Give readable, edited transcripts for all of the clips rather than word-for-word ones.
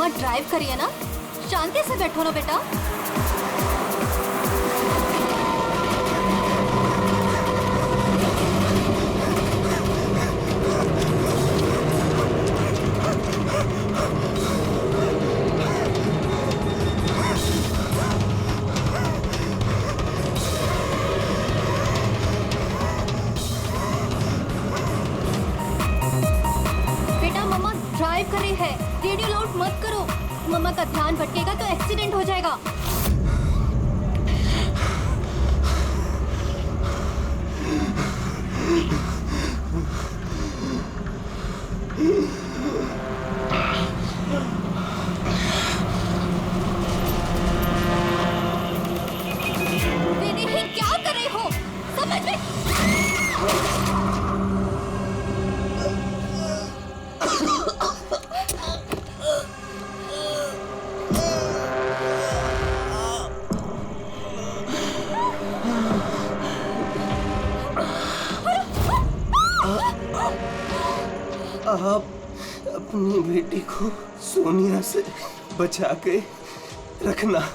मम्मा drive करिए ना, शांति से बैठो ना बेटा। ड्राइव कर रही है, रेडियो लाउड मत करो। मम्मा का ध्यान भटकेगा तो एक्सीडेंट हो जाएगा। दीदी क्या कर रही हो, समझ में? आप अपनी बेटी को सोनिया से बचा के रखना।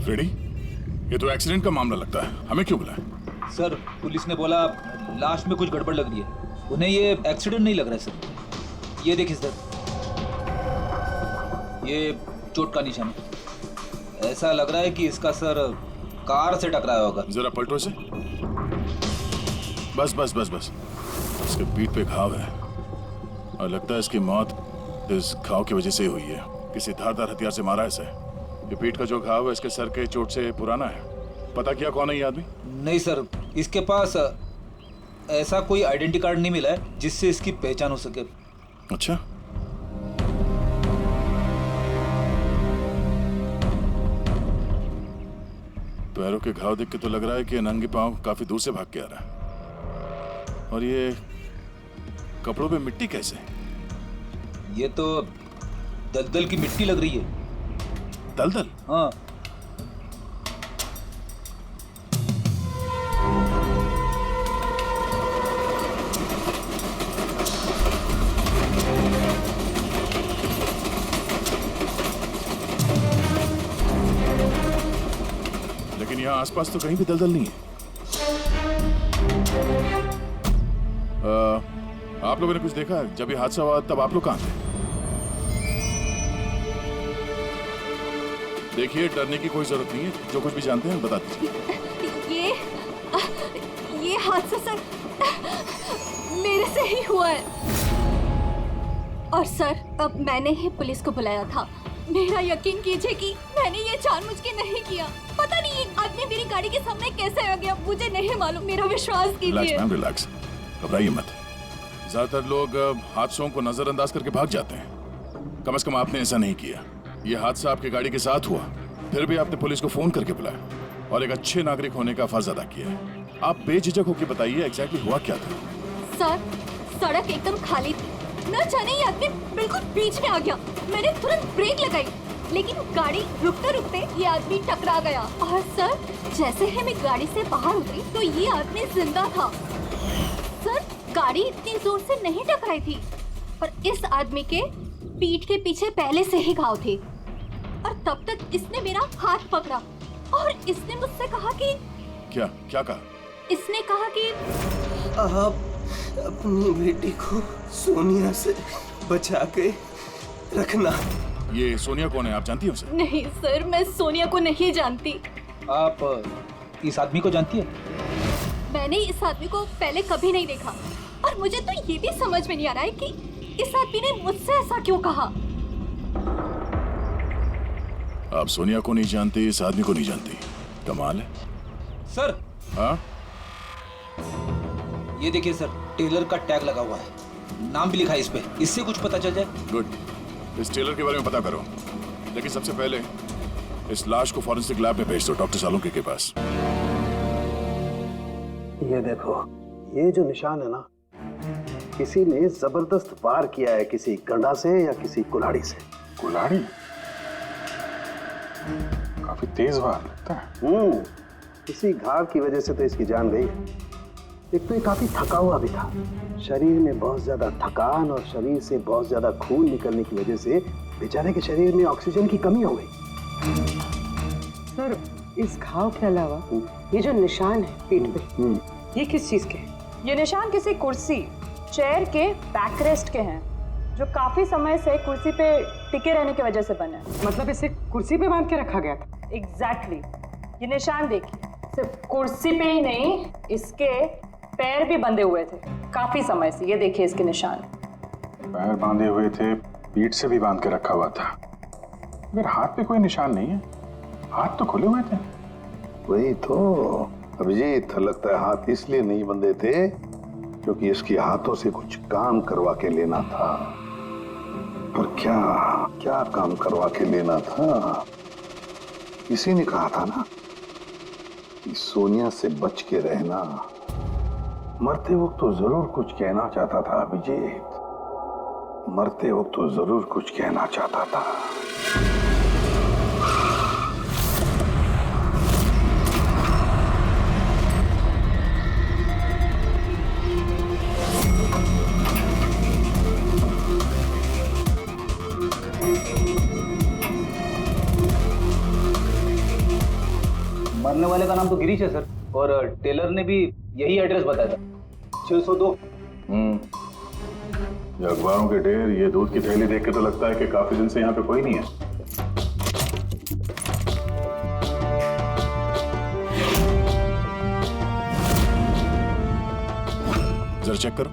फ्रेडी, ये तो एक्सीडेंट का मामला लगता है, हमें क्यों बुलाया? सर, पुलिस ने बोला लाश में कुछ गड़बड़ लग रही है। उन्हें ये एक्सीडेंट नहीं लग रहा है सर। ये देखिए सर, ये चोट का निशान है। ऐसा लग रहा है कि इसका सर कार से टकराया होगा। जरा पलटो इसे। बस बस बस बस, इसके पीठ पे घाव है और लगता है इसकी मौत इस घाव की वजह से हुई है। किसी धारदार हथियार से मारा है इसे। ये पीठ का जो घाव है इसके सर के चोट से पुराना है। पता किया कौन है ये आदमी? नहीं सर, इसके पास ऐसा कोई आइडेंटिटी कार्ड नहीं मिला है जिससे इसकी पहचान हो सके। अच्छा, पैरों के घाव देख के तो लग रहा है कि नंगे पांव काफी दूर से भाग के आ रहा है। और ये कपड़ों पे मिट्टी कैसे? ये तो दलदल की मिट्टी लग रही है। दलदल? हाँ। लेकिन यहाँ आसपास तो कहीं भी दलदल नहीं है। आप लोगों ने कुछ देखा? जब ये हादसा हुआ तब आप लोग कहाँ थे? देखिए, डरने की कोई जरूरत नहीं है। जो कुछ भी जानते हैं बता दीजिए। ये हादसा सर मेरे से ही हुआ है। और सर, अब मैंने ही पुलिस को बुलाया था। मेरा यकीन कीजिए कि मैंने ये जानबूझ के नहीं किया। पता नहीं ये आदमी मेरी गाड़ी के सामने कैसे आ गया, मुझे नहीं मालूम। मेरा विश्वास कीजिए। रिलैक्स मैम, रिलैक्स, घबराइए मत। ज्यादातर लोग हादसों को नजरअंदाज करके भाग जाते हैं। कम से कम आपने ऐसा नहीं किया। ये हादसा आपकी गाड़ी के साथ हुआ, फिर भी आपने पुलिस को फोन करके बुलाया और एक अच्छे नागरिक होने का फर्ज अदा किया है। आप बेझिझक होकर बताइए एग्जैक्टली हुआ क्या था? सर, सड़क एकदम खाली थी। न जाने ये आदमी बिल्कुल बीच में आ गया। मैंने तुरंत ब्रेक लगाई, लेकिन गाड़ी रुकते रुकते ये आदमी टकरा गया। और सर, जैसे ही मैं गाड़ी से बाहर उतरी तो ये आदमी जिंदा था। सर, गाड़ी इतनी जोर से नहीं टकराई थी और इस आदमी के पीठ के पीछे पहले से ही घाव थे। और तब तक इसने मेरा हाथ पकड़ा और इसने मुझसे कहा कि क्या क्या कहा? इसने कहा कि आप अपनी बेटी को सोनिया से बचा के रखना। ये सोनिया कौन है, आप जानती हैं उसे? नहीं सर, मैं सोनिया को नहीं जानती। आप इस आदमी को जानती है? मैंने इस आदमी को पहले कभी नहीं देखा और और मुझे तो ये भी समझ में नहीं आ रहा है कि इस आदमी ने मुझसे ऐसा क्यों कहा। आप सोनिया को नहीं जानती, इस आदमी को नहीं जानती, कमाल है। सर हाँ, ये देखिए सर, टेलर का टैग लगा हुआ है, नाम भी लिखा है इस पे, इससे कुछ पता चल जाए। गुड। इस टेलर के बारे में पता करो, लेकिन सबसे पहले इस लाश को फॉरेंसिक लैब में भेज दो, डॉक्टर सालुंके के पास। ये देखो, ये जो निशान है ना, किसी ने जबरदस्त वार किया है, किसी गंडा से या किसी कुल्हाड़ी से। कुल्हाड़ी? काफी तेज वार लगता है। इसी घाव की वजह से तो इसकी जान गई है। एक तो ये काफी थका हुआ भी था, शरीर में बहुत ज्यादा थकान और शरीर से बहुत ज्यादा खून निकलने की वजह से बेचारे के शरीर में ऑक्सीजन की कमी हो गई। सर, इस घाव के अलावा ये जो निशान है पीठ पे, ये किस चीज के हैं? ये निशान किसी कुर्सी, चेयर के बैकरेस्ट के हैं, जो काफी समय से कुर्सी पे टिके रहने की वजह से बने हैं। मतलब इसे कुर्सी पे बांध के रखा गया था? एग्जैक्टली। ये निशान देखिए, सिर्फ कुर्सी पे ही नहीं, इसके पैर भी बंधे हुए थे काफी समय से। ये देखिए इसके निशान। पैर बांधे हुए थे, पीठ से भी बांध के रखा हुआ था, मगर हाथ पे कोई निशान नहीं है। हाथ तो खुले हुए थे। वही तो अभिजीत, लगता है हाथ इसलिए नहीं बंधे थे क्योंकि इसके हाथों से कुछ काम करवा के लेना था। पर क्या क्या काम करवा के लेना था? किसी ने कहा था ना कि सोनिया से बच के रहना। मरते वक्त तो जरूर कुछ कहना चाहता था अभिजीत, मरते वक्त तो जरूर कुछ कहना चाहता था। मरने वाले का नाम तो गिरीश है सर, और टेलर ने भी यही एड्रेस बताया था, 602। ये अखबारों के ढेर, ये दूध की थैली देख के तो लगता है कि काफी दिन से यहाँ पे कोई नहीं है। जरा चेक करो।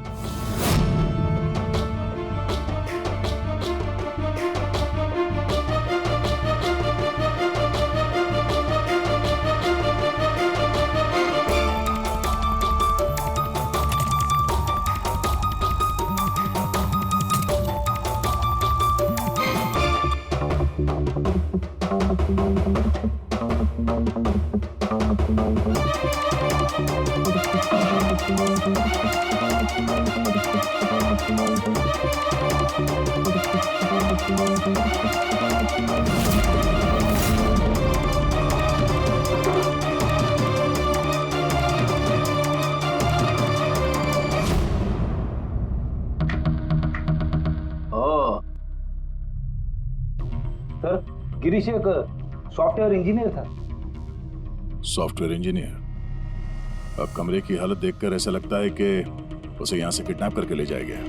सर, गिरीश एक सॉफ्टवेयर इंजीनियर था। Software engineer? अब कमरे की हालत देखकर ऐसा लगता है कि उसे यहां से किडनैप करके ले जाया गया।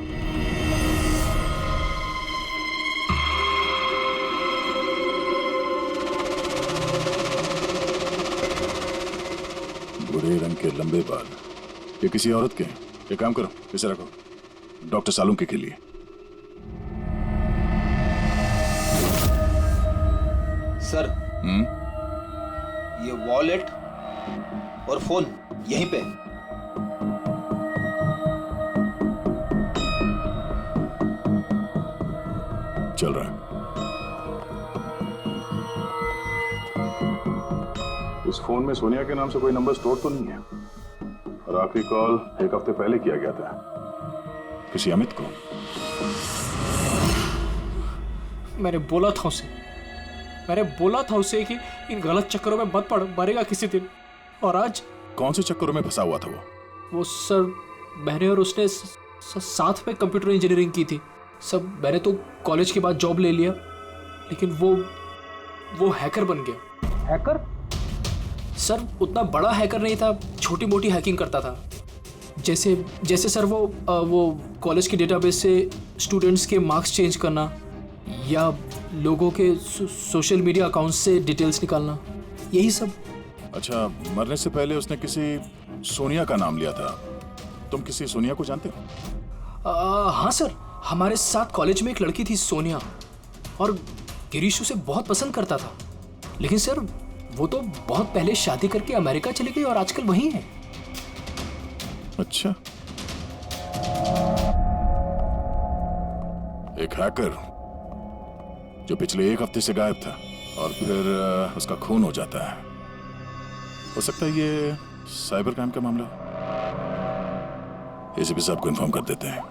भूरे रंग के लंबे बाल, ये किसी औरत के हैं। ये काम करो, इसे रखो, डॉक्टर सालुंके के लिए। सर, ये वॉलेट और फोन यहीं पे। चल रहा है। इस फोन में सोनिया के नाम से कोई नंबर स्टोर तो नहीं है, और आखिरी कॉल एक हफ्ते पहले किया गया था। किसी अमित को? मैंने बोला था उसे कि इन गलत चक्करों में मत पड़, मरेगा किसी दिन। और आज कौन से चक्करों में फंसा हुआ था वो सर, मैंने और उसने साथ में कंप्यूटर इंजीनियरिंग की थी सब। मैंने तो कॉलेज के बाद जॉब ले लिया, लेकिन वो हैकर बन गया। हैकर? सर, उतना बड़ा हैकर नहीं था, छोटी मोटी हैकिंग करता था। जैसे सर वो कॉलेज के डेटाबेस से स्टूडेंट्स के मार्क्स चेंज करना, या लोगों के सोशल मीडिया अकाउंट्स से डिटेल्स निकालना, यही सब। अच्छा, मरने से पहले उसने किसी सोनिया का नाम लिया था, तुम किसी सोनिया को जानते हो? हाँ सर, हमारे साथ कॉलेज में एक लड़की थी सोनिया, और गिरीश उसे बहुत पसंद करता था। लेकिन सर वो तो बहुत पहले शादी करके अमेरिका चली गई और आजकल वहीं है। अच्छा, एक हैकर जो पिछले 1 हफ्ते से गायब था और फिर उसका खून हो जाता है। हो सकता है ये साइबर क्राइम का मामला हो। एसीपी साहब को इन्फॉर्म कर देते हैं।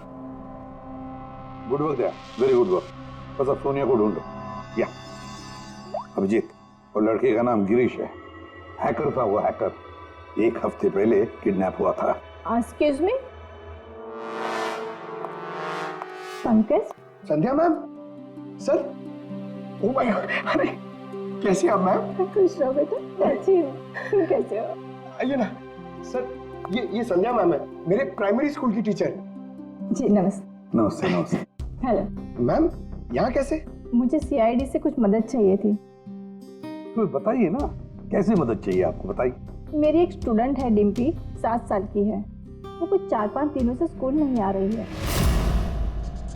गुड वर्क यार, वेरी गुड वर्क। बस अब सोनिया को ढूंढो। या अभिजीत, और लड़के का नाम गिरीश है। हैकर था वो, हैकर 1 हफ्ते पहले किडनैप हुआ था। Excuse me, Pankaj. Sandhya ma'am, sir. Oh my God, अरे कैसे आप मैम? खुश रहो बेटा, अच्छी हूँ। तुम कैसे हो? आइए ना सर। ये संध्या मैम है, मेरे प्राइमरी स्कूल की टीचर। जी नमस्ते। नमस्ते नमस्ते। हेलो मैम, यहाँ कैसे? मुझे सीआईडी से कुछ मदद चाहिए थी। तो बताइए ना, कैसे मदद चाहिए आपको, बताइए। मेरी एक स्टूडेंट है डिम्पी, 7 साल की है। वो कुछ 4-5 दिनों से स्कूल नहीं आ रही है।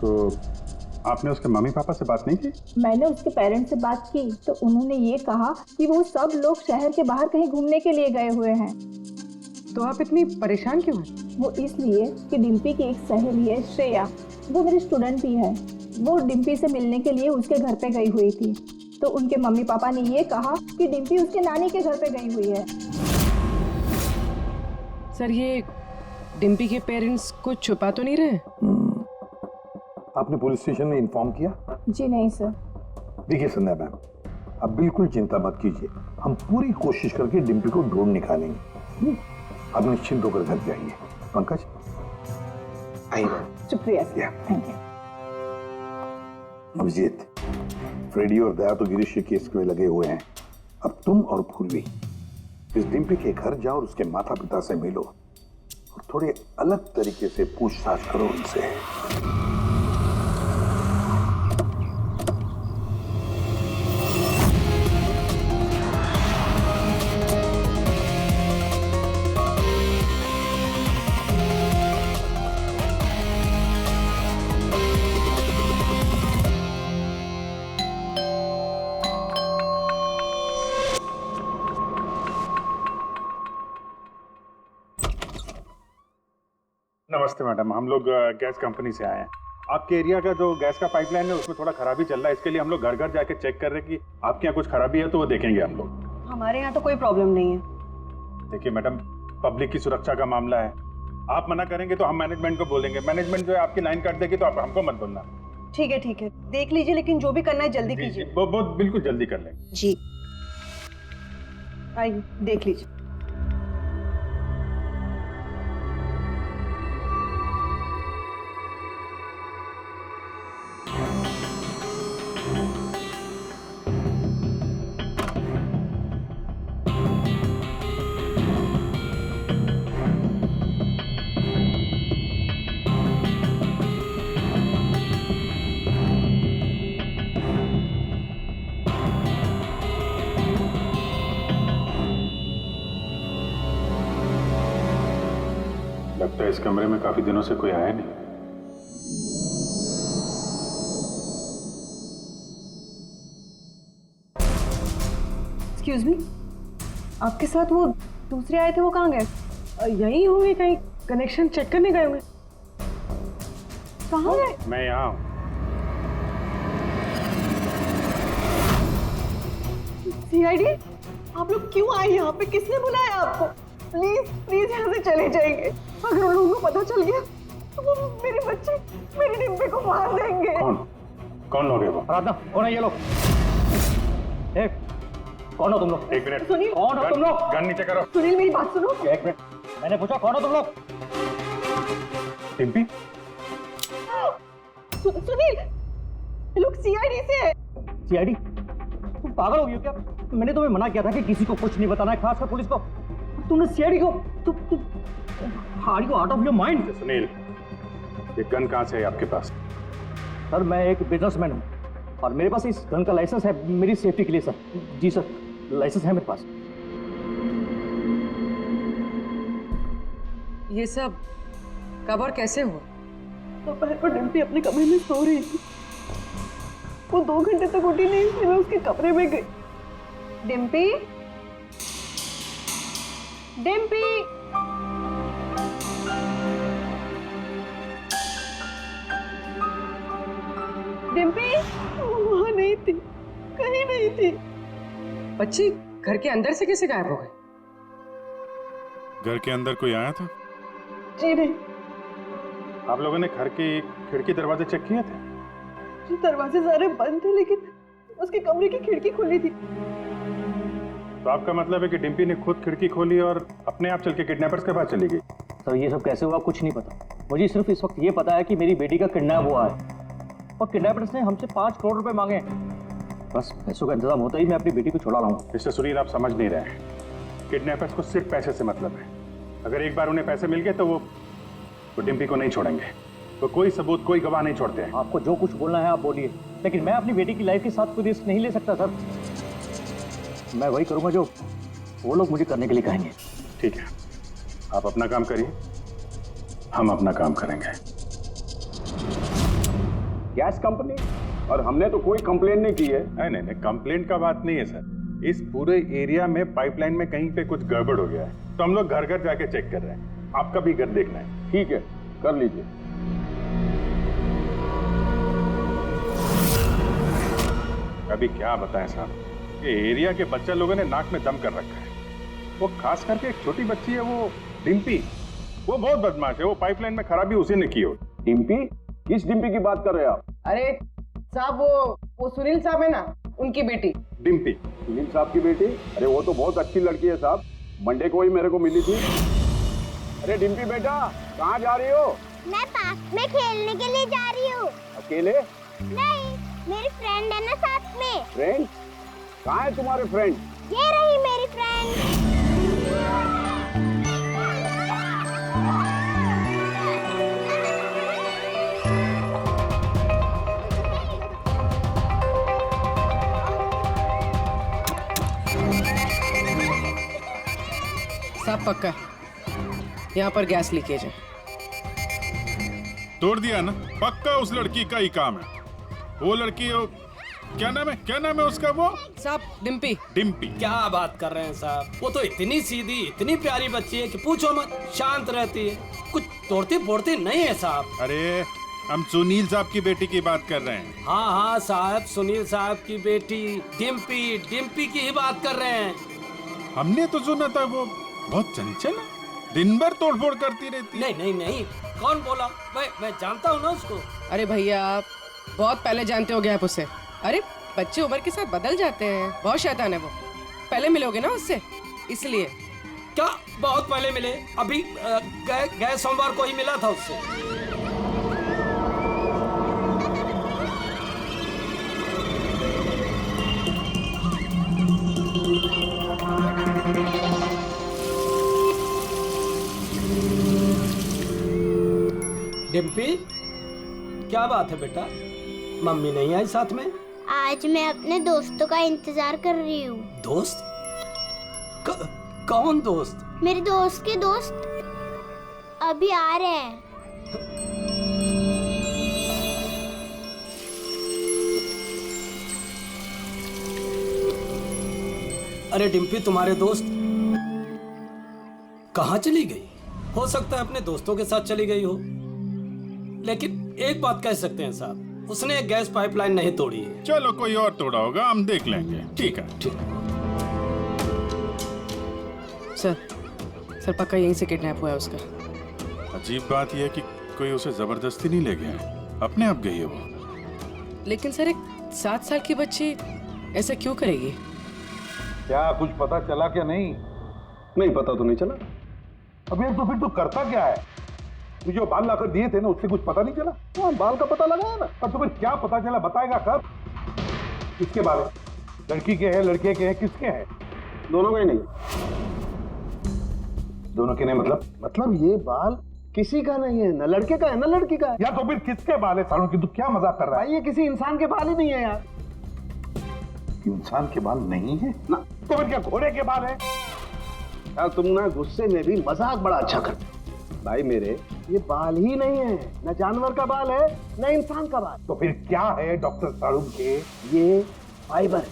तो आपने उसके मम्मी पापा से बात नहीं की? मैंने उसके पेरेंट्स से बात की तो उन्होंने ये कहा कि वो सब लोग शहर के बाहर कहीं घूमने के लिए गए हुए हैं। तो आप इतनी परेशान क्यों हैं? वो इसलिए कि डिम्पी की एक सहेली है श्रेया, वो मेरी स्टूडेंट भी है। वो डिम्पी से मिलने के लिए उसके घर पे गई हुई थी, तो उनके मम्मी पापा ने ये कहा कि डिम्पी उसके नानी के घर पे गई हुई है। सर, ये डिम्पी के पेरेंट्स कुछ छुपा तो नहीं रहे? आपने पुलिस स्टेशन में इन्फॉर्म किया? जी नहीं सर। देखिए संध्या मैम, आप बिल्कुल चिंता मत कीजिए, हम पूरी कोशिश करके डिम्पी को ढूंढ निकालेंगे। आप निश्चिंत होकर घर जाइए। पंकज आइए। शुक्रिया या। Thank you. अभिजीत, फ्रेडी और दया तो गिरीश के केस में लगे हुए हैं। अब तुम और पूर्वी इस डिम्पी के घर जाओ और उसके माता पिता से मिलो और थोड़े अलग तरीके से पूछताछ करो उनसे। नमस्ते मैडम, हम लोग गैस कंपनी से आए हैं। आपके एरिया का जो गैस का पाइपलाइन है उसमें थोड़ा खराबी चल रहा है। इसके लिए हम लोग घर घर जाके चेक कर रहे हैं कि आपके यहाँ कुछ खराबी है तो वो देखेंगे हम लोग। हमारे यहाँ तो कोई प्रॉब्लम नहीं है। देखिए मैडम, पब्लिक की सुरक्षा का मामला है। आप मना करेंगे तो हम मैनेजमेंट को बोलेंगे। मैनेजमेंट जो है आपकी लाइन काट देगी तो आप हमको मत बोलना। ठीक है, देख लीजिए, लेकिन जो भी करना है जल्दी कीजिए। वो बिल्कुल जल्दी कर लेंगे। जी आइए, देख लीजिए। लगता है इस कमरे में काफी दिनों से कोई आया नहीं। एक्सक्यूज मी, आपके साथ वो दूसरे आए थे, वो कहाँ गए? यहीं होंगे, कहीं कनेक्शन चेक करने गए होंगे। कहाँ गए? मैं यहाँ हूँ। सीआईडी, आप लोग क्यों आए यहाँ पे? किसने बुलाया आपको? प्लीज प्लीज यहाँ से चले जाइए। अगर उन लोगों को पता चल गया तो वो मेरे बच्चे, मेरी डिम्पी को मार देंगे। कौन लोग है वो? आराधना, कौन है ये लोग? कौन हो तुम लोग? एक मिनट। सुनील, कौन हो तुम लोग? गन नीचे करो। सुनील मेरी बात सुनो। एक मिनट, मैंने पूछा कौन हो तुम लोग? डिम्पी? सुनील, ये लोग सीआईडी से है। सीआईडी? तुम पागल हो गई हो क्या? मैंने तुम्हें मना किया था कि किसी को कुछ नहीं बताना है, खासकर पुलिस को। तुमने सीआईडी को are you out of your mind? Sunil, ये गन कहाँ से है आपके पास? सर, मैं एक बिजनेसमैन हूँ और मेरे पास इस गन का लाइसेंस है, मेरी सेफ्टी के लिए सर। जी सर, लाइसेंस है मेरे पास। ये सब कब और कैसे हुआ? दोपहर को डिम्पी अपने कमरे में सो रही थी। वो 2 घंटे तक उठी नहीं, इसलिए मैं उसके कमरे में गई। डिम्पी, डिम्पी, डिम्पी वहां नहीं थी, कहीं नहीं थी। बच्ची घर के अंदर से कैसे गायब हो गई? घर के अंदर कोई आया था? जी नहीं। आप लोगों ने घर की खिड़की दरवाजे चेक किए थे? जी दरवाजे सारे बंद थे, लेकिन उसके कमरे की खिड़की खुली थी। तो आपका मतलब है कि डिम्पी ने खुद खिड़की खोली और अपने आप चल के किडनैपर्स के पास चली गई? सर ये सब कैसे हुआ कुछ नहीं पता। मुझे सिर्फ इस वक्त ये पता है कि मेरी बेटी का किडनैप हुआ है और किडनैपर्स ने हमसे 5 करोड़ रुपए मांगे। बस पैसों का इंतजाम होता ही मैं अपनी बेटी को छुड़ा लाऊंगा। मिस्टर सुनील, आप समझ नहीं रहे हैं। किडनैपर्स को सिर्फ पैसे से मतलब है। अगर एक बार उन्हें पैसे मिल गए तो वो डिम्पी को नहीं छोड़ेंगे। तो कोई सबूत, कोई गवाह नहीं छोड़ते हैं। आपको जो कुछ बोलना है आप बोलिए, लेकिन मैं अपनी बेटी की लाइफ के साथ कोई रिस्क नहीं ले सकता सर। मैं वही करूंगा जो वो लोग मुझे करने के लिए कहेंगे। ठीक है, आप अपना काम करिए, हम अपना काम करेंगे। गैस कंपनी, और हमने तो कोई कंप्लेन नहीं की है। नहीं, कंप्लेंट का बात नहीं है सर। इस पूरे एरिया में पाइपलाइन में कहीं पे कुछ गड़बड़ हो गया है, तो हम लोग घर घर जाके चेक कर रहे हैं। आपका भी घर देखना है। ठीक है, कर लीजिए। अभी क्या बताएं साहब, ये एरिया के बच्चा लोगों ने नाक में दम कर रखा है। वो खास करके एक छोटी बच्ची है, वो डिम्पी, वो बहुत बदमाश है। वो पाइपलाइन में खराबी उसी ने की हो। डिम्पी? किस डिम्पी की बात कर रहे हैं आप? अरे साहब वो सुनील साहब है ना, उनकी बेटी डिम्पी। सुनील साहब की बेटी? अरे वो तो बहुत अच्छी लड़की है साहब, मंडे को ही मेरे को मिली थी। अरे डिम्पी बेटा, कहाँ जा रही हो? मैं पार्क में खेलने के लिए जा रही हूँ। अकेले? नहीं, मेरी फ्रेंड है ना साथ में। फ्रेंड? कहाँ है तुम्हारे फ्रेंड? ये रही मेरी फ्रेंड। सब पक्का यहाँ पर गैस लीकेज है। तोड़ दिया ना, पक्का उस लड़की का ही काम है। वो लड़की, क्या नाम है उसका? वो साहब डिम्पी। डिम्पी? क्या बात कर रहे हैं साहब, वो तो इतनी सीधी, इतनी प्यारी बच्ची है कि पूछो मत। शांत रहती है, कुछ तोड़ती फोड़ती नहीं है साहब। अरे हम सुनील साहब की बेटी की बात कर रहे हैं। हाँ साहब, सुनील साहब की बेटी डिम्पी की ही बात कर रहे हैं। हमने तो सुना था वो बहुत चंचल है, दिन भर तोड़फोड़ करती रहती है। नहीं, कौन बोला? मैं जानता हूँ ना उसको। अरे भैया, आप बहुत पहले जानते हो गया उसे। अरे बच्चे उम्र के साथ बदल जाते हैं, बहुत शैतान है वो। पहले मिलोगे ना उससे, इसलिए। क्या बहुत पहले मिले? अभी गए सोमवार को ही मिला था उससे। डिम्पी, क्या बात है बेटा, मम्मी नहीं आई साथ में? आज मैं अपने दोस्तों का इंतजार कर रही हूँ। दोस्त? कौन दोस्त? मेरे दोस्त के दोस्त अभी आ रहे हैं। अरे डिम्पी, तुम्हारे दोस्त कहाँ चली गई? हो सकता है अपने दोस्तों के साथ चली गई हो, लेकिन एक बात कह सकते हैं साहब, उसने गैस पाइपलाइन नहीं तोड़ी है। चलो कोई और तोड़ा होगा, हम देख लेंगे। ठीक है। सर पक्का यहीं से किडनैप हुआ है उसका। अजीब बात यह है कि कोई उसे जबरदस्ती नहीं ले गया है, अपने आप गई है वो। लेकिन सर, एक 7 साल की बच्ची ऐसा क्यों करेगी? क्या कुछ पता चला क्या? नहीं पता तो नहीं चला। अबे तो फिर तू करता क्या है? तू जो बाल लाकर दिए थे ना, उससे कुछ पता नहीं चला? हाँ, बाल का पता लगा है ना। और तो फिर क्या पता चला, बताएगा कब? किसके बाल है? लड़की के हैं, लड़के के हैं, किसके हैं? दोनों के नहीं। दोनों के नहीं मतलब ये बाल किसी का नहीं है, ना लड़के का है ना लड़की का है। या तो फिर किसके बाल है? सालों की तू क्या मजाक कर रहा है? ये किसी इंसान के बाल ही नहीं है यार। इंसान के बाल नहीं है ना, तो फिर क्या घोड़े के बाल है? यार तुम ना गुस्से में भी मजाक बड़ा अच्छा करते। भाई मेरे, ये बाल ही नहीं है, न जानवर का बाल है न इंसान का बाल। तो फिर क्या है डॉक्टर साड़ू के? ये फाइबर है,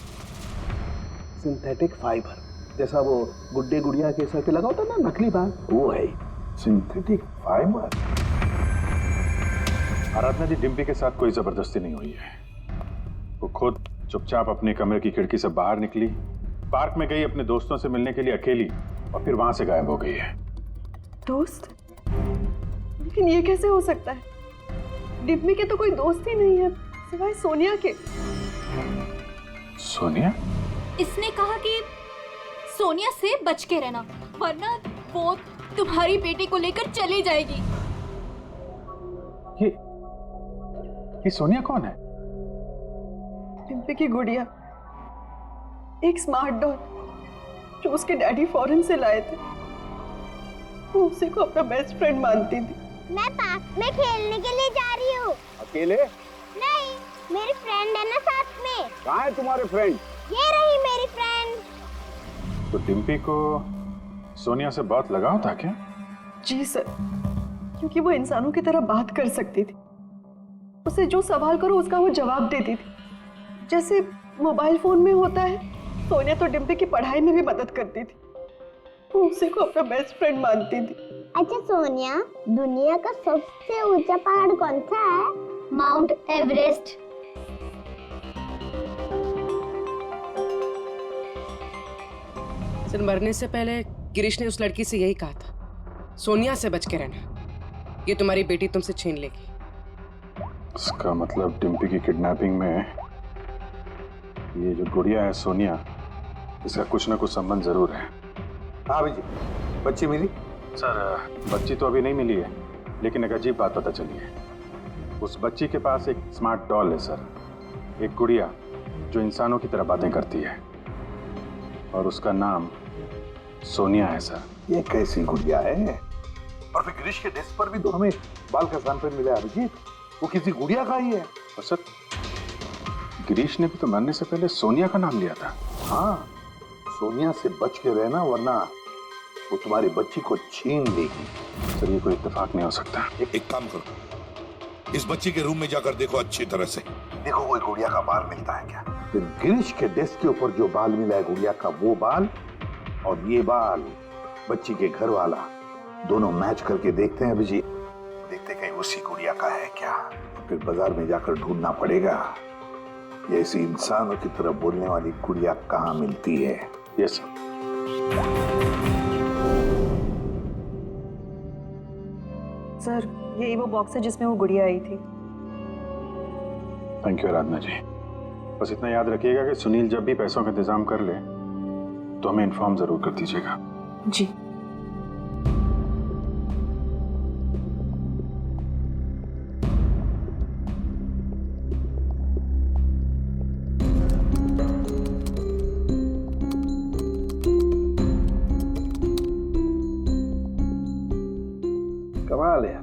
सिंथेटिक फाइबर, जैसा वो गुड्डे गुड़िया के सर पे लगा होता ना नकली बाल, वो है सिंथेटिक फाइबर। आराधना जी, डिम्पी के साथ कोई जबरदस्ती नहीं हुई है। वो खुद चुपचाप अपने कमरे की खिड़की से बाहर निकली, पार्क में गई अपने दोस्तों से मिलने के लिए अकेली, और फिर वहां से गायब हो गई है। दोस्त? लेकिन ये कैसे हो सकता है? डिम्पी के तो कोई दोस्त ही नहीं है सिवाय सोनिया के। सोनिया? इसने कहा कि सोनिया से बच के रहना, वरना वो तुम्हारी बेटी को लेकर चली जाएगी। ये सोनिया कौन है? डिम्पी की गुड़िया, एक स्मार्ट डॉल जो उसके डैडी फॉरेन से लाए थे। वो उसी को अपना बेस्ट फ्रेंड मानती थी। मैं पार्क में खेलने के लिए जा रही हूँ। अकेले? नहीं, मेरी फ्रेंड है ना साथ में। कहाँ है तुम्हारे फ्रेंड? ये रही मेरी फ्रेंड। तो डिम्पी को सोनिया से बहुत लगाव था क्या? जी सर, क्योंकि वो इंसानों की तरह बात कर सकती थी। उसे जो सवाल करो उसका वो जवाब देती थी, जैसे मोबाइल फोन में होता है। सोनिया तो डिम्पी की पढ़ाई में भी मदद करती थी। वो उसी को अपना बेस्ट फ्रेंड मानती थी। अच्छा सोनिया, दुनिया का सबसे ऊंचा पहाड़ कौन सा है? Mount Everest. सर, मरने से पहले गिरीश ने उस लड़की से यही कहा था, सोनिया से बच के रहना, ये तुम्हारी बेटी तुमसे छीन लेगी। इसका मतलब डिम्पी की किडनैपिंग में ये जो गुड़िया है सोनिया, इसका कुछ ना कुछ संबंध जरूर है। हाँ जी, बच्ची मिली? सर, बच्ची तो अभी नहीं मिली है, लेकिन एक अजीब बात पता चली है। उस बच्ची के पास एक स्मार्ट डॉल है सर, एक गुड़िया जो इंसानों की तरह बातें करती है, और उसका नाम सोनिया है सर। ये कैसी गुड़िया है? और फिर गिरीश के डेस्क पर भी तो हमें बाल का सैंपल मिला है अभिजीत, वो किसी गुड़िया का ही है। और सर, गिरीश ने भी तो मरने से पहले सोनिया का नाम लिया था। हाँ, सोनिया से बच के रहना, वरना वो तुम्हारी बच्ची को छीन लेगी। सर, ये कोई इत्तेफाक नहीं हो सकता। एक काम करो, इस बच्ची के रूम में जाकर देखो अच्छी तरह से। देखो कोई गुड़िया का बाल मिलता है क्या? फिर गिरीश के डेस्क के ऊपर जो बाल मिला है गुड़िया का, वो बाल और ये बाल बच्ची के घर वाला, दोनों मैच करके देखते हैं अभिजीत। देखते कहीं उसी गुड़िया का है क्या? फिर बाजार में जाकर ढूंढना पड़ेगा ये ऐसी इंसानों की तरह बोलने वाली गुड़िया कहाँ मिलती है। Yes sir. सर, यही वो बॉक्स है जिसमें वो गुड़िया आई थी। थैंक यू आराधना जी। बस इतना याद रखिएगा कि सुनील जब भी पैसों का इंतजाम कर ले तो हमें इन्फॉर्म जरूर कर दीजिएगा। जी। कमाल है यार,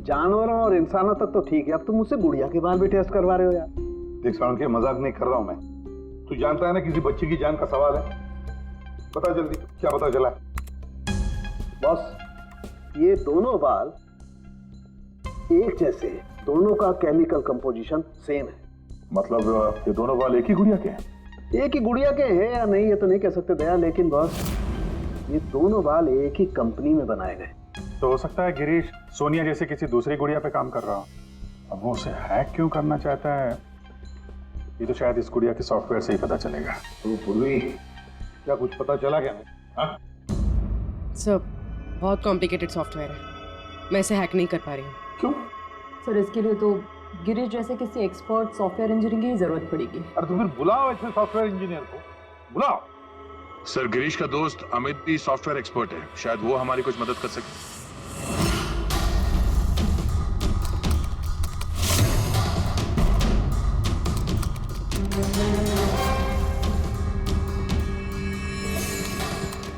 जानवरों और इंसानों तक तो ठीक है, अब तुम मुझसे गुड़िया के बाल भी टेस्ट करवा रहे हो यार। देख साउंड के मजाक नहीं कर रहा हूं मैं। तू जानता है ना किसी बच्ची की जान का सवाल है। बता जल्दी, क्या पता चला? बॉस, ये दोनों बाल एक जैसे हैं, दोनों का केमिकल कंपोजिशन सेम है। मतलब ये दोनों बाल एक ही गुड़िया के हैं? एक ही गुड़िया के हैं या नहीं ये तो नहीं कह सकते दया, लेकिन बॉस ये दोनों बाल एक ही कंपनी में बनाए गए। तो हो सकता है गिरीश सोनिया जैसे किसी दूसरी गुड़िया पे काम कर रहा हो। अब वो उसे हैक क्यों करना चाहता है, ये तो शायद इस गुड़िया के सॉफ्टवेयर से ही पता चलेगा। तो पूर्वी, क्या कुछ पता चला क्या? हाँ? सर, बहुत कॉम्प्लिकेटेड सॉफ्टवेयर है, मैं इसे हैक नहीं कर पा रही हूँ। क्यों? सर, इसके लिए तो गिरीश जैसे किसी एक्सपर्ट सॉफ्टवेयर इंजीनियर की जरूरत पड़ेगी। अरे तो फिर बुलाओ ऐसे सॉफ्टवेयर इंजीनियर को, बुलाओ। सर, गिरीश का दोस्त अमित भी सॉफ्टवेयर एक्सपर्ट है, शायद वो हमारी कुछ मदद कर सके।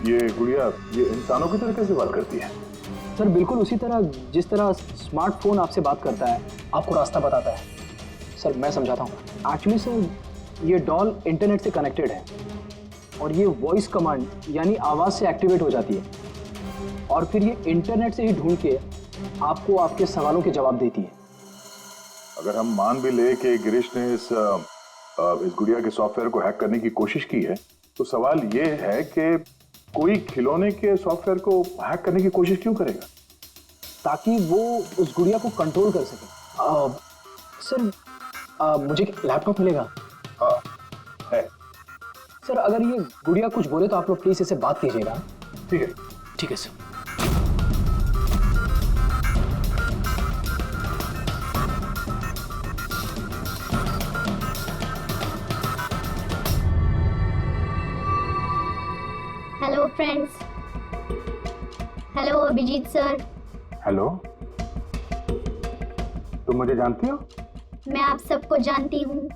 ये गुड़िया ये इंसानों की तरह कैसे बात करती है? सर, बिल्कुल उसी तरह जिस तरह स्मार्टफोन आपसे बात करता है, आपको रास्ता बताता है। सर, मैं समझाता हूँ। एक्चुअली सर, ये डॉल इंटरनेट से कनेक्टेड है और ये वॉइस कमांड यानी आवाज़ से एक्टिवेट हो जाती है। और फिर ये इंटरनेट से ही ढूंढ के आपको आपके सवालों के जवाब देती है। अगर हम मान भी ले कि गिरीश ने इस गुड़िया के सॉफ्टवेयर को हैक करने की कोशिश की है, तो सवाल ये है कि कोई खिलौने के सॉफ्टवेयर को हैक करने की कोशिश क्यों करेगा? ताकि वो उस गुड़िया को कंट्रोल कर सके। सर मुझे लैपटॉप मिलेगा? है। सर अगर ये गुड़िया कुछ बोले तो आप लोग प्लीज इसे बात कीजिएगा। ठीक है। ठीक है sir. Hello friends. Hello Abhijeet sir. Hello, तुम मुझे जानती हो? मैं आप सबको जानती हूँ।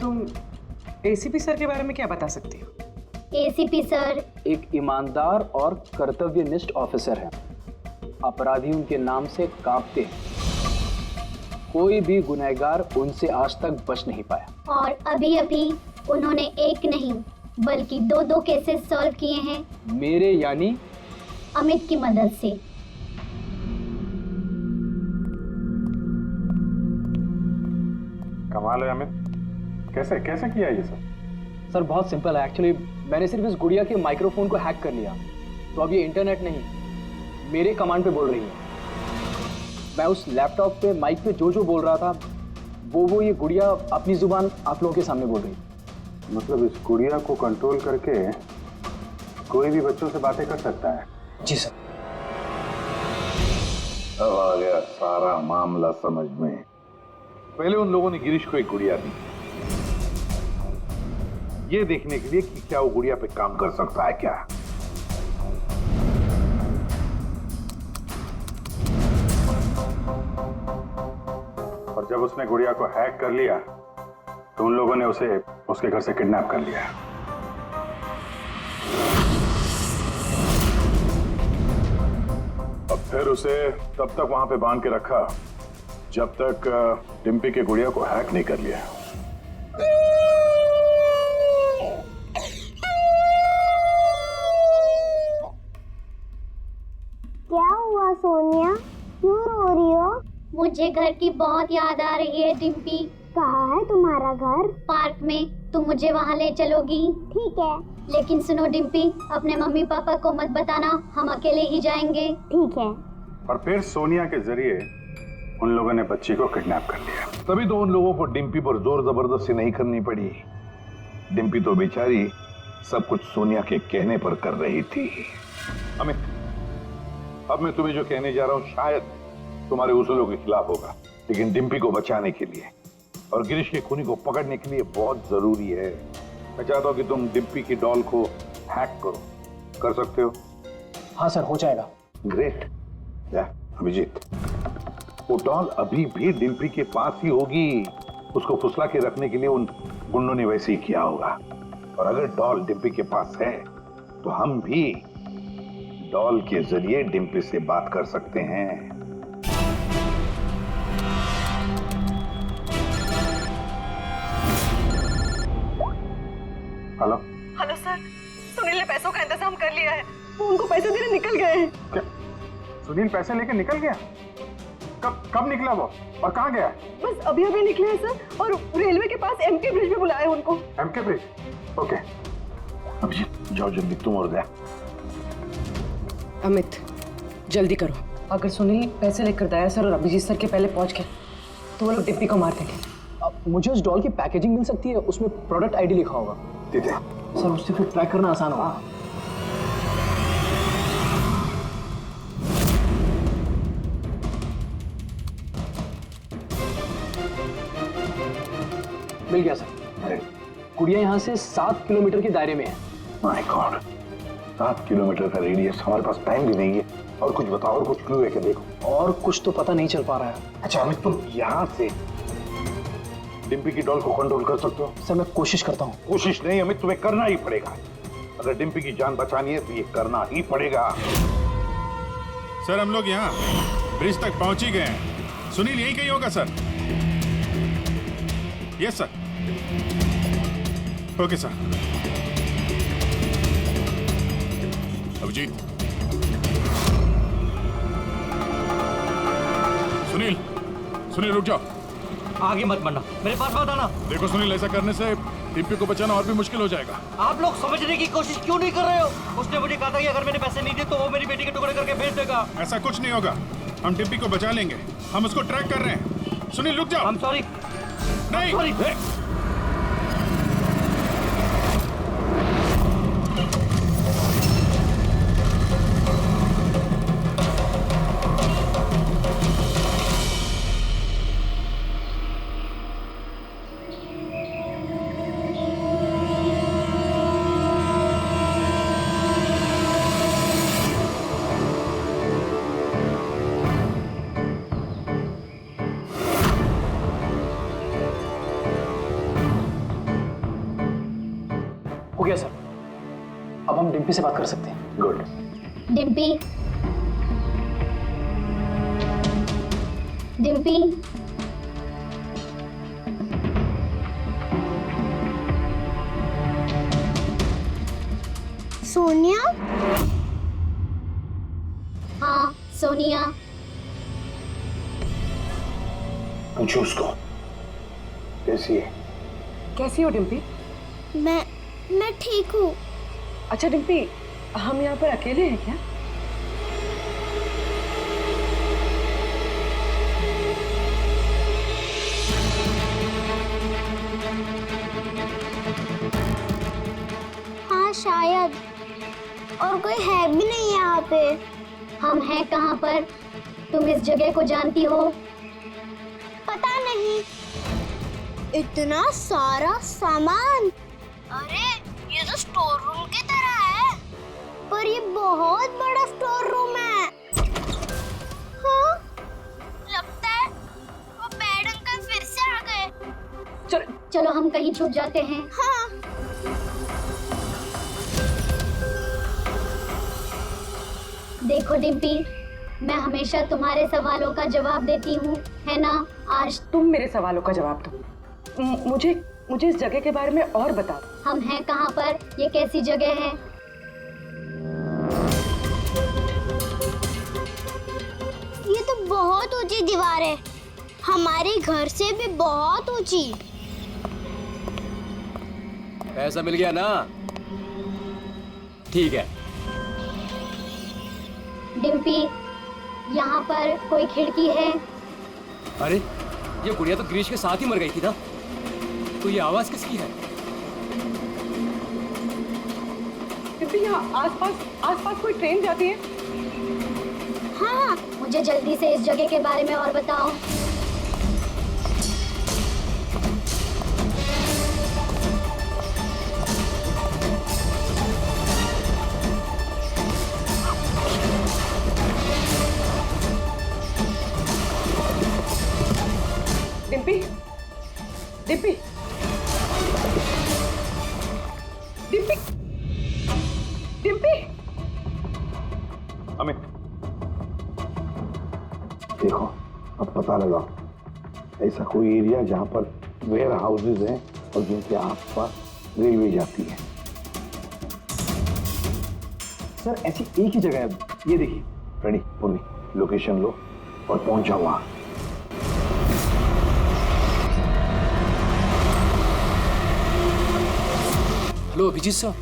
तुम एसीपी सर के बारे में क्या बता सकती हो? एसीपी सर एक ईमानदार और कर्तव्यनिष्ठ ऑफिसर है। अपराधी उनके नाम से कांपते हैं। कोई भी गुनहगार उनसे आज तक बच नहीं पाया। और अभी अभी उन्होंने एक नहीं बल्कि दो केसेस सॉल्व किए हैं मेरे यानी अमित की मदद से। कमाल है अमित, कैसे कैसे किया ये सब? सर बहुत सिंपल है। एक्चुअली मैंने सिर्फ इस गुड़िया के माइक्रोफोन को हैक कर लिया, तो अब ये इंटरनेट नहीं मेरे कमांड पे बोल रही है। मैं उस लैपटॉप पे माइक पे जो बोल रहा था वो ये गुड़िया अपनी जुबान आप लोगों के सामने बोल रही है। मतलब इस गुड़िया को कंट्रोल करके कोई भी बच्चों से बातें कर सकता है? जी सर। अब आ गया सारा मामला समझ में। पहले उन लोगों ने गिरीश को एक गुड़िया दी, ये देखने के लिए कि क्या वो गुड़िया पे काम कर सकता है क्या। और जब उसने गुड़िया को हैक कर लिया तो उन लोगों ने उसे उसके घर से किडनैप कर लिया। अब फिर उसे तब तक वहां पे बांध के रखा जब तक डिम्पी के गुड़िया को हैक नहीं कर लिया। क्या हुआ सोनिया, क्यों रो रही हो? मुझे घर की बहुत याद आ रही है डिम्पी। कहाँ है तुम्हारा घर? पार्क में। तुम मुझे वहाँ ले चलोगी? ठीक है। लेकिन सुनो डिम्पी, अपने मम्मी पापा को मत बताना, हम अकेले ही जाएंगे। ठीक है। और फिर सोनिया के जरिए उन लोगों ने बच्ची को किडनैप कर लिया। तभी तो उन लोगों को डिम्पी पर जोर जबरदस्ती नहीं करनी पड़ी। डिम्पी तो बेचारी सब कुछ सोनिया के कहने पर कर रही थी। अमित, अब मैं तुम्हें जो कहने जा रहा हूं शायद तुम्हारे उसूलों के खिलाफ होगा, लेकिन डिम्पी को बचाने के लिए और गिरीश के खूनी को पकड़ने के लिए बहुत जरूरी है। मैं चाहता हूं कि तुम डिम्पी की डॉल को हैक करो। कर सकते हो? हाँ सर, हो जाएगा। ग्रेट। अभिजीत, वो डॉल अभी भी डिम्पी के पास ही होगी। उसको फुसला के रखने के लिए उन गुंडों ने वैसे ही किया होगा। और अगर डॉल डिम्पी के पास है तो हम भी डॉल के जरिए डिम्पी से बात कर सकते हैं। हेलो हेलो सर, सुनील ने पैसों का इंतजाम कर लिया है। वो उनको पैसे देने निकल गए हैं। क्या सुनील पैसे लेके निकल गया? कब निकला वो और कहाँ गया? बस अभी अभी निकले हैं सर, और रेलवे के पास एमके ब्रिज पे बुलाया उनको। MK bridge? ओके। अभिजीत जाओ जल्दी, तुम और दया। अमित जल्दी करो। अगर सुनील पैसे लेकर दया सर और अभिजीत सर के पहले पहुंच गए तो वो लोग डिप्पी को मार देंगे। मुझे उस डॉल की पैकेजिंग मिल सकती है, उसमें प्रोडक्ट आईडी लिखा होगा। ठीक है सर, उससे फिर ट्रैक करना आसान होगा। मिल गया सर। गुड़िया यहाँ से 7 किलोमीटर के दायरे में है। माय गॉड, 7 किलोमीटर का रेडियस। हमारे पास टाइम भी नहीं है। और कुछ बताओ, और कुछ क्लू है क्या? देखो और कुछ तो पता नहीं चल पा रहा है। अच्छा अमित, तुम यहाँ से डिम्पी की डॉल को कंट्रोल कर सकते हो? सर मैं कोशिश करता हूँ। कोशिश नहीं अमित, तुम्हें करना ही पड़ेगा। अगर डिम्पी की जान बचानी है तो ये करना ही पड़ेगा। सर हम लोग यहाँ ब्रिज तक पहुंच ही गए हैं। सुनील यहीं कहीं होगा sir. Yes sir. Okay sir. Abhijeet, Sunil, Sunil रुक जाओ। आगे मत बढ़ना, मेरे पास मत आना। देखो सुनील, ऐसा करने से डिम्पी को बचाना और भी मुश्किल हो जाएगा। आप लोग समझने की कोशिश क्यों नहीं कर रहे हो? उसने मुझे कहा था कि अगर मैंने पैसे नहीं दिए तो वो मेरी बेटी के टुकड़े करके भेज देगा। ऐसा कुछ नहीं होगा, हम डिम्पी को बचा लेंगे, हम उसको ट्रैक कर रहे हैं। सुनील रुक जाओ। I'm sorry। नहीं I'm sorry। हो गया सर, अब हम डिम्पी से बात कर सकते हैं। गुड। डिम्पी, डिम्पी, सोनिया? हाँ, सोनिया। पूछो उसको कैसी है। कैसी हो डिम्पी? मैं ठीक हूँ। अच्छा डिम्पी, हम यहाँ पर अकेले हैं क्या? हाँ शायद, और कोई है भी नहीं यहाँ पे। हम हैं कहाँ पर? तुम इस जगह को जानती हो? पता नहीं। इतना सारा सामान। अरे ये तो स्टोर रूम की तरह है, पर ये बहुत बड़ा स्टोर रूम है। हाँ, लगता है वो बैड अंकल फिर से आ गए। चलो हम कहीं छुप जाते हैं। हाँ। देखो डिम्पी, मैं हमेशा तुम्हारे सवालों का जवाब देती हूँ, है ना? आज तुम मेरे सवालों का जवाब दो। मुझे इस जगह के बारे में और बताओ। हम हैं कहाँ पर? ये कैसी जगह है? ये तो बहुत ऊंची दीवार है, हमारे घर से भी बहुत ऊंची। पैसा मिल गया ना? ठीक है। डिम्पी, यहाँ पर कोई खिड़की है? अरे ये गुड़िया तो गिरीश के साथ ही मर गई थी ना, तो ये आवाज किसकी है? डिम्पी, यहाँ आसपास कोई ट्रेन जाती है? हाँ, मुझे जल्दी से इस जगह के बारे में और बताओ। डिम्पी, डिम्पी, डिम्पी, डिम्पी। अमित, देखो अब पता लगाओ ऐसा कोई एरिया जहां पर वेयर हाउसेज हैं और जिनके आसपास रेलवे जाती है। सर ऐसी एक ही जगह है, ये देखिए। रेडी पूरी लोकेशन लो और पहुंच जाओ वहां। Hello Abhijeet sir.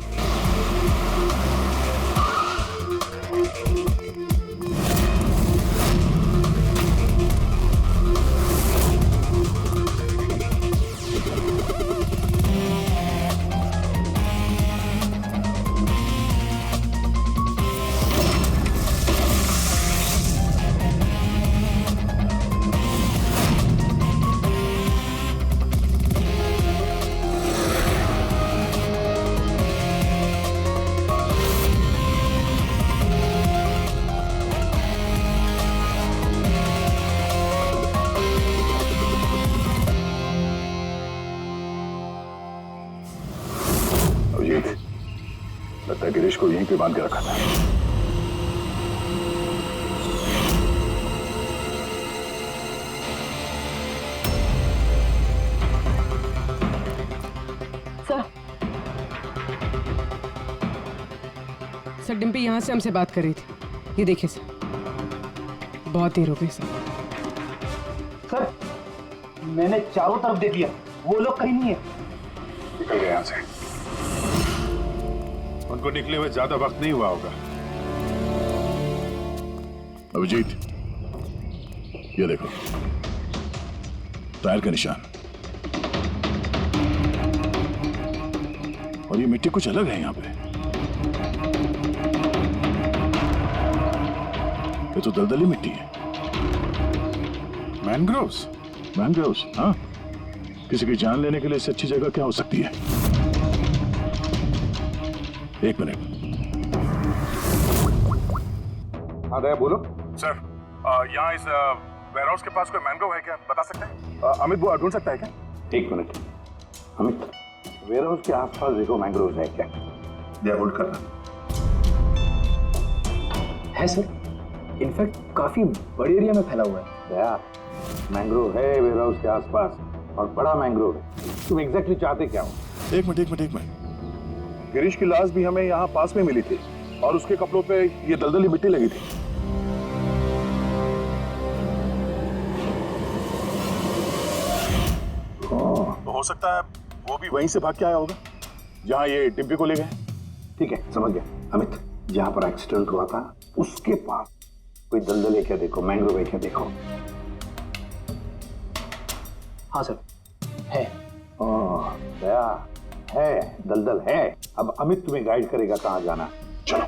लगता है गिरीश को यहीं पे बांध के रखा था। सर डिम्पी यहाँ से हमसे बात कर रही थी। ये देखिए सर, बहुत देर हो गई सर। सर मैंने चारों तरफ देख लिया, वो लोग कहीं नहीं है। निकल गए यहाँ से। उनको निकले हुए ज्यादा वक्त नहीं हुआ होगा। अभिजीत, ये देखो टायर का निशान, और ये मिट्टी कुछ अलग है यहाँ पे। ये तो दलदली मिट्टी है। मैनग्रोव्स? मैनग्रोव्स, हाँ। किसी की जान लेने के लिए इससे अच्छी जगह क्या हो सकती है? एक मिनट। हाँ दया बोलो। सर, यहाँ इस वेयरहाउस के पास कोई मैंग्रोव है क्या, बता सकते हैं? अमित वो ढूंढ सकता है क्या? एक मिनट अमित, वेयरहाउस के आसपास देखो मैंग्रोव है क्या? दया होल्ड करना। है सर, इनफैक्ट काफी बड़े एरिया में फैला हुआ है। दया, मैंग्रोव है वेयरहाउस के आसपास और बड़ा मैंग्रोव है। तुम एग्जैक्टली चाहते क्या हो? एक मिनट। गिरीश की लाश भी हमें यहाँ पास में मिली थी और उसके कपड़ों पे ये दलदली मिट्टी लगी थी। तो हो सकता है वो भी वहीं से भाग के आया होगा जहाँ ये डिम्पी को ले गए। ठीक है, समझ गया अमित। जहां पर एक्सीडेंट हुआ था उसके पास कोई दलदल है क्या देखो, मैंग्रोव है क्या देखो। हाँ सर, है। दया, है दलदल है। अब अमित तुम्हें गाइड करेगा कहां जाना। चलो।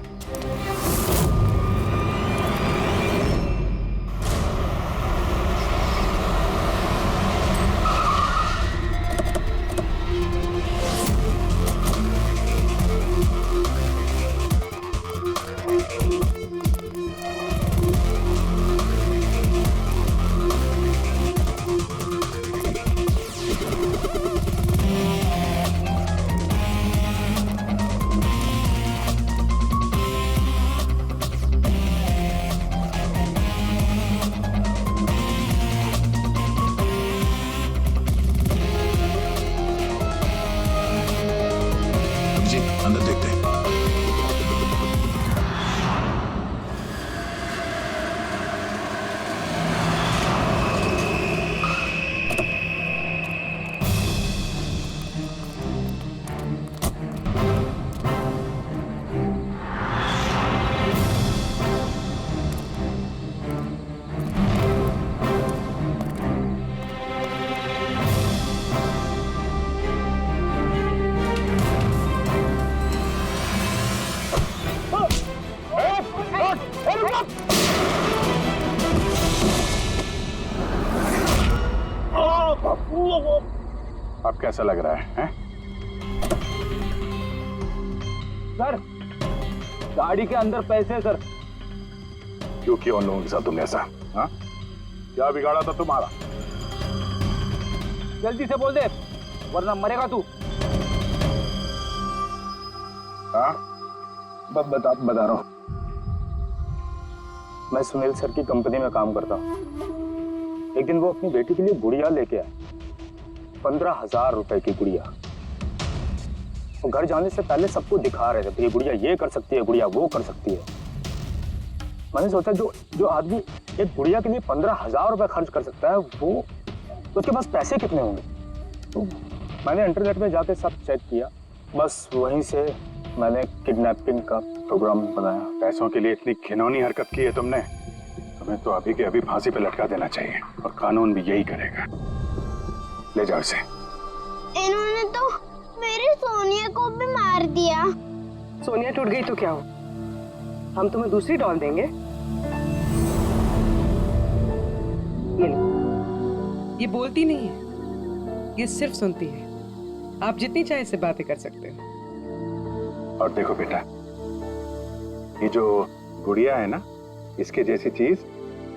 अंदर देखते हैं। अब कैसा लग रहा है? सर, गाड़ी के अंदर पैसे सर। क्यों किया उन लोगों के साथ तुमने ऐसा? हाँ? क्या बिगाड़ा था तुम्हारा? जल्दी से बोल दे वरना मरेगा तू। हाँ? बता रहा हूँ। मैं सुनील सर की कंपनी में काम करता हूँ। एक दिन वो अपनी बेटी के लिए गुड़िया लेके आए, 15,000 रुपए की गुड़िया। वो घर जाने से पहले सबको दिखा रहे थे, ये गुड़िया ये कर सकती है, गुड़िया वो कर सकती है। मैंने सोचा जो आदमी एक गुड़िया के लिए 15,000 रुपए खर्च कर सकता है, वो तो उसके पास पैसे कितने होंगे। तो मैंने इंटरनेट में जाके सब चेक किया, बस वहीं से मैंने किडनैपिंग का प्रोग्राम बनाया। पैसों के लिए इतनी घिनौनी हरकत की है तुमने, तुम्हें तो अभी के अभी फांसी पे लटका देना चाहिए और कानून भी यही करेगा। ले जाओ इसे। इन्होंने तो मेरी सोनिया को भी मार दिया। सोनिया टूट गई तो क्या हो, हम तुम्हें दूसरी डॉल देंगे। ये लो, ये बोलती नहीं है, ये सिर्फ सुनती है। आप जितनी चाहे इससे बातें कर सकते हो। और देखो बेटा, ये जो गुड़िया है ना, इसके जैसी चीज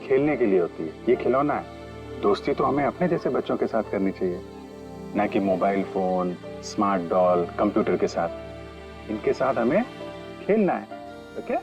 खेलने के लिए होती है, ये खिलौना है। दोस्ती तो हमें अपने जैसे बच्चों के साथ करनी चाहिए, ना कि mobile phone, smart doll, computer के साथ। इनके साथ हमें खेलना है, ओके?